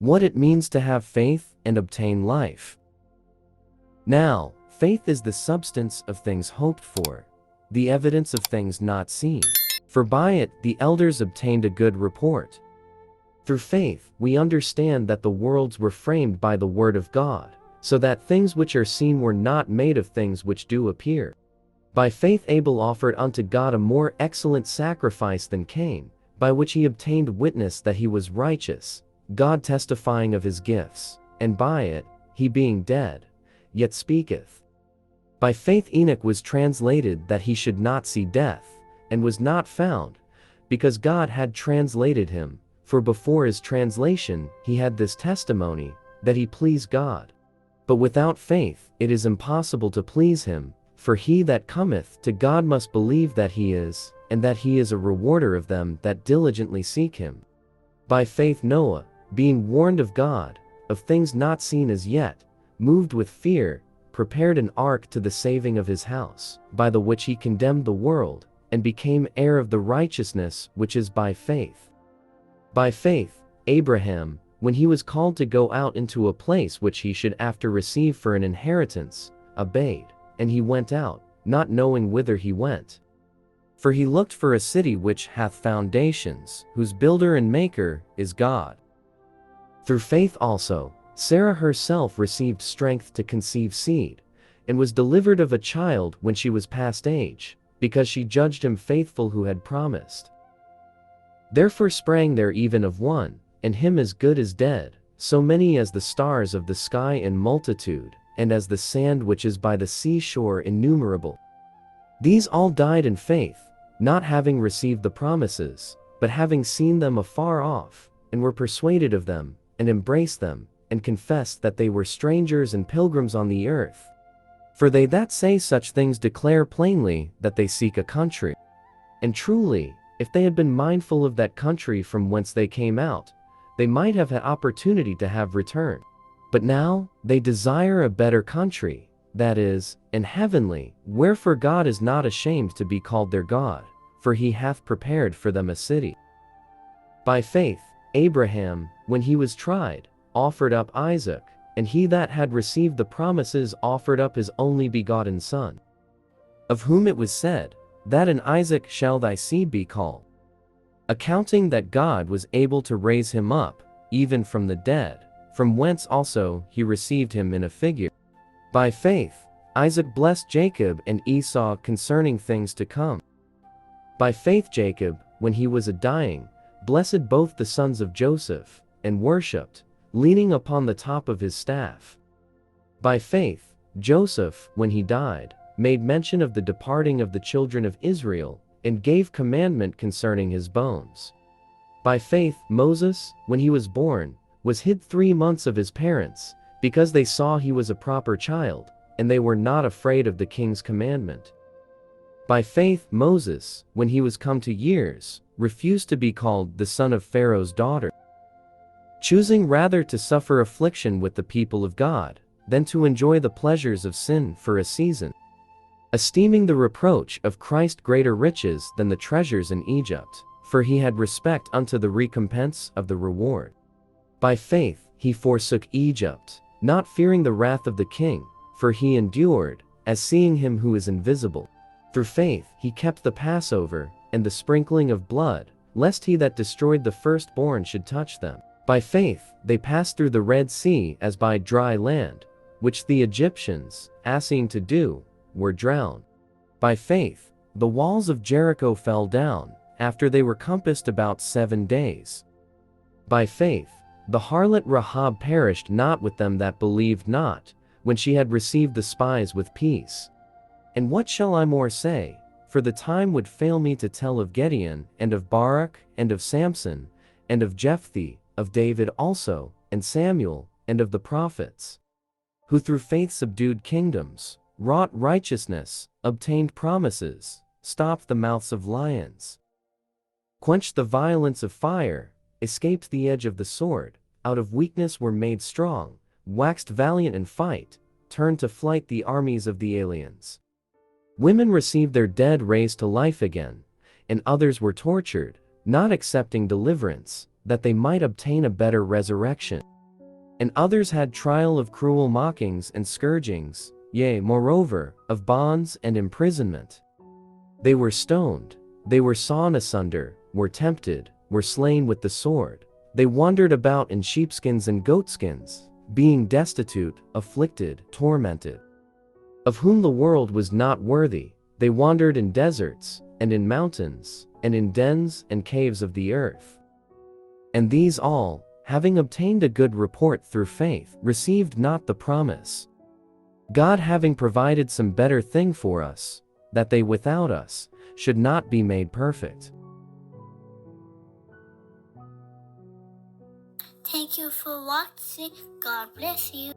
What it means to have faith and obtain life. Now, faith is the substance of things hoped for, the evidence of things not seen. For by it the elders obtained a good report. Through faith, we understand that the worlds were framed by the word of God, so that things which are seen were not made of things which do appear. By faith Abel offered unto God a more excellent sacrifice than Cain, by which he obtained witness that he was righteous, God testifying of his gifts, and by it, he being dead, yet speaketh. By faith Enoch was translated that he should not see death, and was not found, because God had translated him, for before his translation he had this testimony, that he pleased God. But without faith it is impossible to please him, for he that cometh to God must believe that he is, and that he is a rewarder of them that diligently seek him. By faith Noah, being warned of God, of things not seen as yet, moved with fear, prepared an ark to the saving of his house, by the which he condemned the world, and became heir of the righteousness which is by faith. By faith, Abraham, when he was called to go out into a place which he should after receive for an inheritance, obeyed, and he went out, not knowing whither he went. For he looked for a city which hath foundations, whose builder and maker is God. Through faith also, Sarah herself received strength to conceive seed, and was delivered of a child when she was past age, because she judged him faithful who had promised. Therefore sprang there even of one, and him as good as dead, so many as the stars of the sky in multitude, and as the sand which is by the seashore innumerable. These all died in faith, not having received the promises, but having seen them afar off, and were persuaded of them, and embraced them, and confessed that they were strangers and pilgrims on the earth. For they that say such things declare plainly that they seek a country. And truly, if they had been mindful of that country from whence they came out, they might have had opportunity to have returned. But now, they desire a better country, that is, an heavenly, wherefore God is not ashamed to be called their God, for he hath prepared for them a city. By faith, Abraham, when he was tried, offered up Isaac, and he that had received the promises offered up his only begotten son, of whom it was said, that in Isaac shall thy seed be called. Accounting that God was able to raise him up, even from the dead, from whence also he received him in a figure. By faith, Isaac blessed Jacob and Esau concerning things to come. By faith Jacob, when he was a-dying, blessed both the sons of Joseph, and worshipped, leaning upon the top of his staff. By faith, Joseph, when he died, made mention of the departing of the children of Israel, and gave commandment concerning his bones. By faith Moses, when he was born, was hid 3 months of his parents, because they saw he was a proper child, and they were not afraid of the king's commandment. By faith Moses, when he was come to years, refused to be called the son of Pharaoh's daughter, choosing rather to suffer affliction with the people of God, than to enjoy the pleasures of sin for a season, esteeming the reproach of Christ greater riches than the treasures in Egypt, for he had respect unto the recompense of the reward. By faith he forsook Egypt, not fearing the wrath of the king, for he endured, as seeing him who is invisible. Through faith he kept the Passover, and the sprinkling of blood, lest he that destroyed the firstborn should touch them. By faith they passed through the Red Sea as by dry land, which the Egyptians, assaying to do, were drowned. By faith the walls of Jericho fell down, after they were compassed about 7 days. By faith the harlot Rahab perished not with them that believed not, when she had received the spies with peace. And what shall I more say? For the time would fail me to tell of Gideon, and of Barak, and of Samson, and of Jephthah, of David also, and Samuel, and of the prophets, who through faith subdued kingdoms, wrought righteousness, obtained promises, stopped the mouths of lions, quenched the violence of fire, escaped the edge of the sword, out of weakness were made strong, waxed valiant in fight, turned to flight the armies of the aliens. Women received their dead raised to life again, and others were tortured, not accepting deliverance, that they might obtain a better resurrection. And others had trial of cruel mockings and scourgings, yea, moreover, of bonds and imprisonment. They were stoned, they were sawn asunder, were tempted, were slain with the sword. They wandered about in sheepskins and goatskins, being destitute, afflicted, tormented. Of whom the world was not worthy, they wandered in deserts, and in mountains, and in dens and caves of the earth. And these all, having obtained a good report through faith, received not the promise. God having provided some better thing for us, that they without us should not be made perfect. Thank you for watching. God bless you.